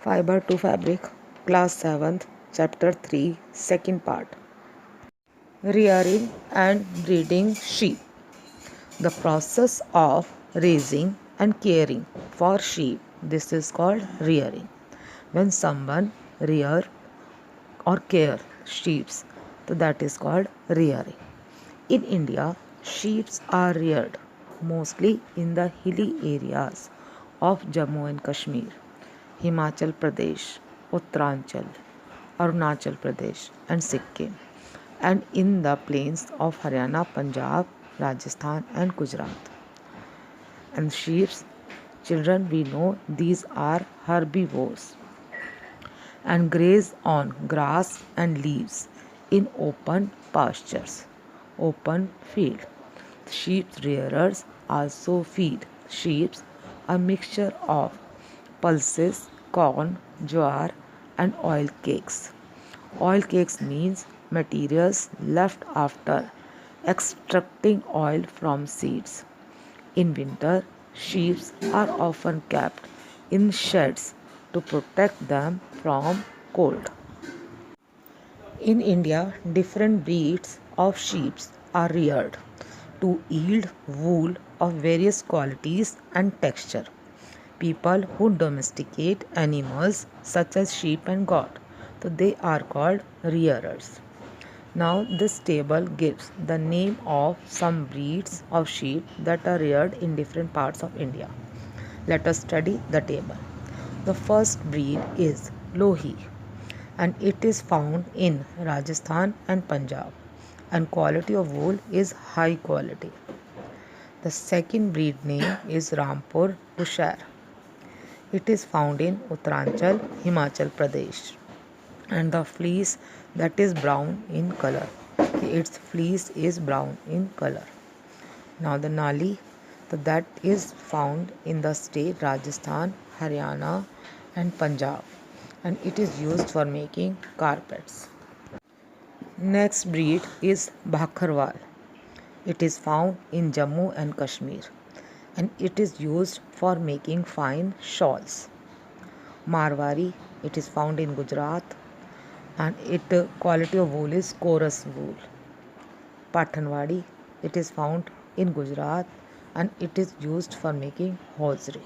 Fiber to Fabric, Class 7th, Chapter 3, Second Part. Rearing and breeding sheep. The process of raising and caring for sheep, this is called rearing. When someone rear or care sheep, so that is called rearing. In India, sheep are reared mostly in the hilly areas of Jammu and Kashmir, Himachal Pradesh, Uttaranchal, Arunachal Pradesh, and Sikkim, and in the plains of Haryana, Punjab, Rajasthan, and Gujarat. And sheep, children, we know these are herbivores and graze on grass and leaves in open pastures, open field. Sheep rearers also feed sheep a mixture of pulses, corn, jowar, and oil cakes. Oil cakes means materials left after extracting oil from seeds. In winter, sheep are often kept in sheds to protect them from cold. In India, different breeds of sheep are reared to yield wool of various qualities and texture. People who domesticate animals such as sheep and goat, so they are called rearers. Now, this table gives the name of some breeds of sheep that are reared in different parts of India. Let us study the table. The first breed is Lohi, and it is found in Rajasthan and Punjab, and quality of wool is high quality. The second breed name is Rampur Tushar. It is found in Uttaranchal, Himachal Pradesh, and the fleece that is brown in color. Its fleece is brown in color. Now the Nali, that is found in the state Rajasthan, Haryana, and Punjab, and it is used for making carpets. Next breed is Bhakharwal. It is found in Jammu and Kashmir, and it is used for making fine shawls. Marwari, it is found in Gujarat, and its quality of wool is chorus wool. Pathanwadi, it is found in Gujarat, and it is used for making hosiery.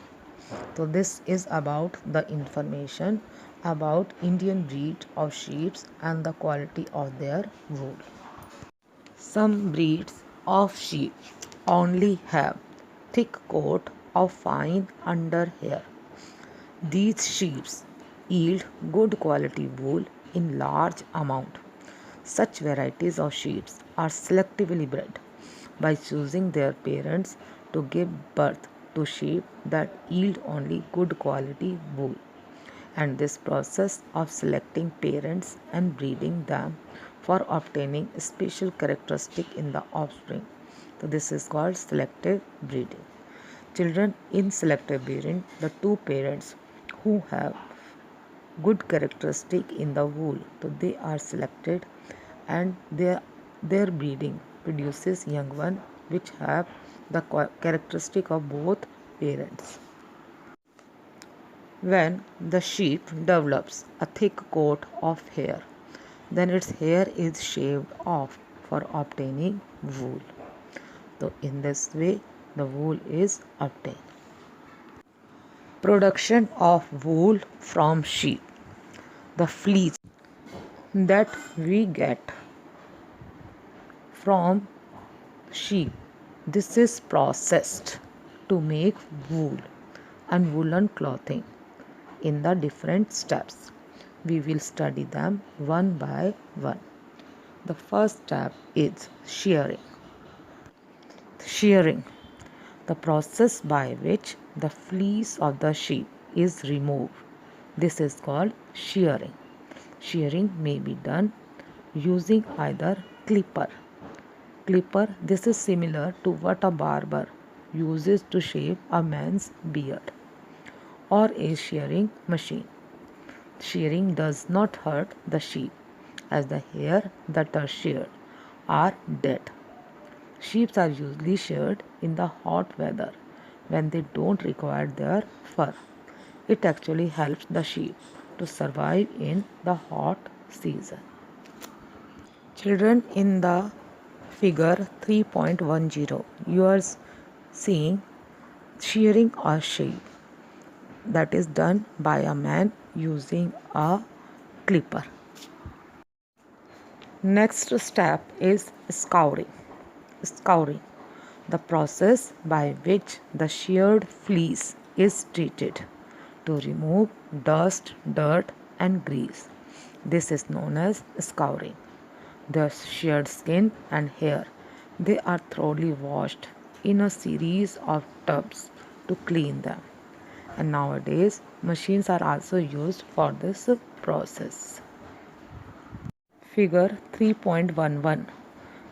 So this is about the information about Indian breed of sheep and the quality of their wool. Some breeds of sheep only have thick coat of fine under hair. These sheep yield good quality wool in large amount. Such varieties of sheep are selectively bred by choosing their parents to give birth to sheep that yield only good quality wool. And this process of selecting parents and breeding them for obtaining special characteristic in the offspring. So this is called selective breeding. Children in selective breeding, the two parents who have good characteristic in the wool, so they are selected, and their breeding produces young one which have the characteristic of both parents. When the sheep develops a thick coat of hair, then its hair is shaved off for obtaining wool. So in this way the wool is obtained. Production of wool from sheep. The fleece that we get from sheep, this is processed to make wool and woolen clothing in the different steps. We will study them one by one. The first step is shearing. Shearing, the process by which the fleece of the sheep is removed. This is called shearing. Shearing may be done using either clipper. This is similar to what a barber uses to shave a man's beard, or a shearing machine. Shearing does not hurt the sheep, as the hair that are sheared are dead. Sheep are usually sheared in the hot weather when they don't require their fur. It actually helps the sheep to survive in the hot season. Children, in the figure 3.10, you are seeing shearing a sheep that is done by a man using a clipper. Next step is scouring. Scouring, the process by which the sheared fleece is treated to remove dust, dirt, and grease. This is known as scouring. The sheared skin and hair, they are thoroughly washed in a series of tubs to clean them. And nowadays, machines are also used for this process. Figure 3.11.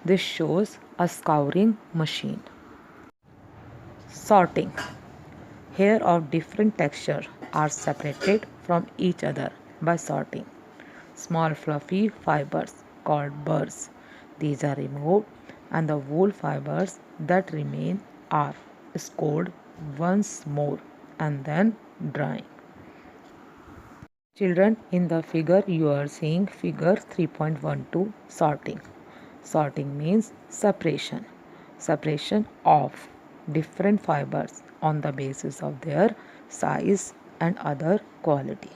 This shows a scouring machine. Sorting. Hair of different texture are separated from each other by sorting. Small fluffy fibers called burrs. These are removed and the wool fibers that remain are scoured once more and then drying. Children, in the figure you are seeing figure 3.12, sorting. Sorting means separation. Separation of different fibers on the basis of their size and other quality.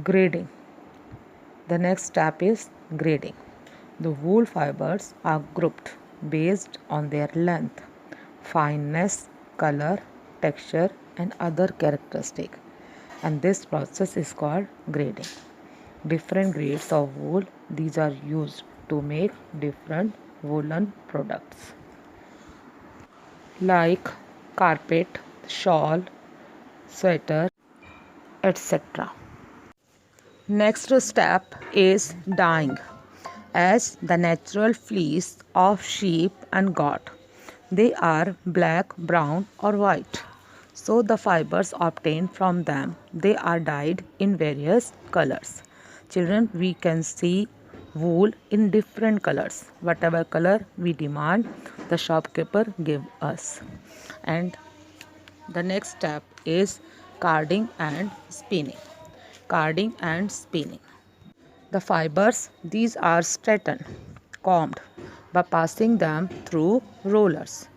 Grading. The next step is grading. The wool fibers are grouped based on their length, fineness, color, texture, and other characteristics. And this process is called grading. Different grades of wool, these are used to make different woolen products like carpet, shawl, sweater, etc. Next step is dyeing. As the natural fleece of sheep and goat, they are black, brown or white. So the fibers obtained from them, they are dyed in various colors. Children, we can see wool in different colors. Whatever color we demand, the shopkeeper give us. And the next step is carding and spinning. Carding and spinning. The fibers, these are straightened, combed by passing them through rollers,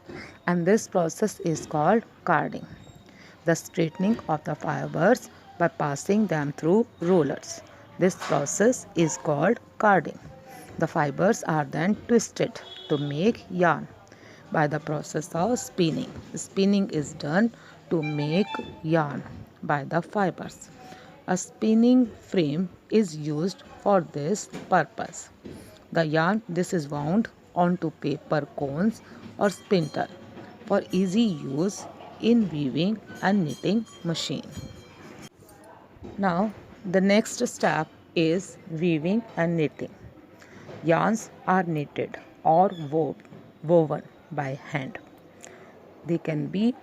and this process is called carding. The straightening of the fibers by passing them through rollers. This process is called carding. The fibers are then twisted to make yarn by the process of spinning. Spinning is done to make yarn by the fibers. A spinning frame is used for this purpose. The yarn, this is wound onto paper cones or spindle for easy use in weaving and knitting machine. Now the next step is weaving and knitting. Yarns are knitted or woven by hand. They can be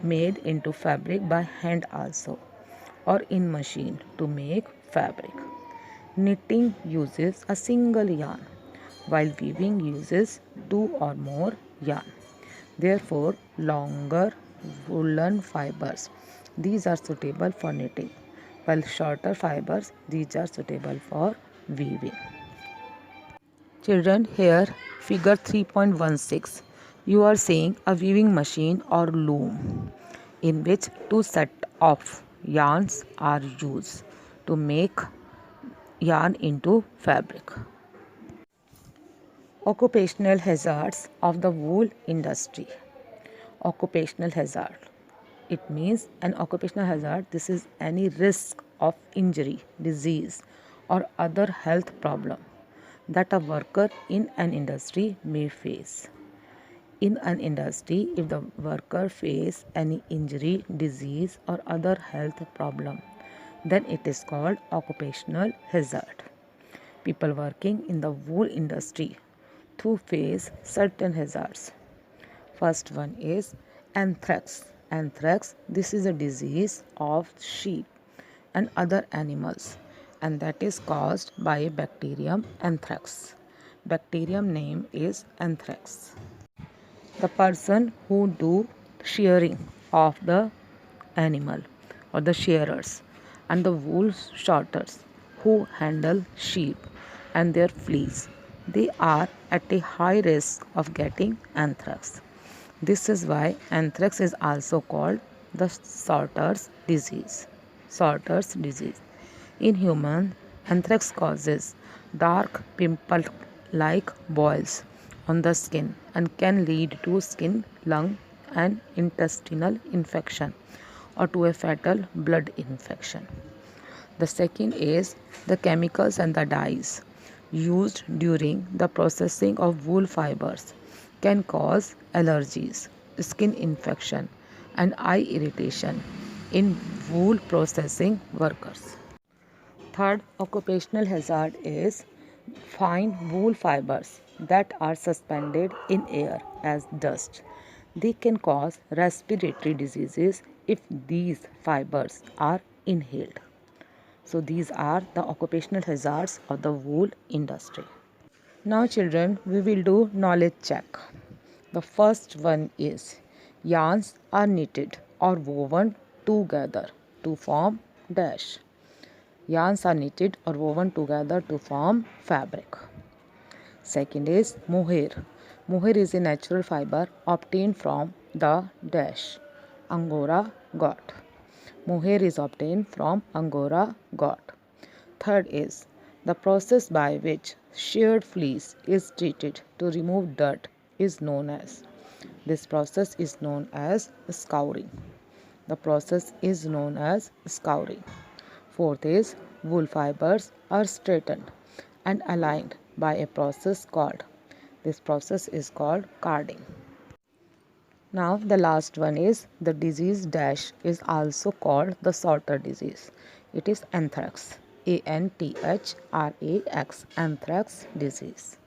made into fabric by hand also or in machine to make fabric. Knitting uses a single yarn while weaving uses two or more yarn. Therefore, longer woolen fibers, these are suitable for knitting, while shorter fibers, these are suitable for weaving. Children, here figure 3.16, you are seeing a weaving machine or loom in which two sets of yarns are used to make yarn into fabric. Occupational hazards of the wool industry. Occupational hazard. It means an occupational hazard. This is any risk of injury, disease, or other health problem that a worker in an industry may face. In an industry, if the worker face any injury, disease, or other health problem, then it is called occupational hazard. People working in the wool industry to face certain hazards. First one is anthrax. Anthrax, this is a disease of sheep and other animals, and that is caused by bacterium anthrax. Bacterium name is anthrax. The person who do shearing of the animal or the shearers, and the wool sorters who handle sheep and their fleas. They are at a high risk of getting anthrax. This is why anthrax is also called the sorter's disease. Sorter's disease. In humans, anthrax causes dark pimple like boils on the skin and can lead to skin, lung, and intestinal infection or to a fatal blood infection. The second is the chemicals and the dyes used during the processing of wool fibers can cause allergies, skin infection, and eye irritation in wool processing workers. Third occupational hazard is fine wool fibers that are suspended in air as dust. They can cause respiratory diseases if these fibers are inhaled. So these are the occupational hazards of the wool industry. Now children, we will do knowledge check. The first one is yarns are knitted or woven together to form dash. Yarns are knitted or woven together to form fabric. Second is mohair. Mohair is a natural fiber obtained from the dash Angora goat. Mohair is obtained from Angora goat. Third is the process by which sheared fleece is treated to remove dirt is known as. This process is known as scouring. The process is known as scouring. Fourth is wool fibers are straightened and aligned by a process called. This process is called carding. Now the last one is the disease dash is also called the sorter disease. It is anthrax. Anthrax, anthrax disease.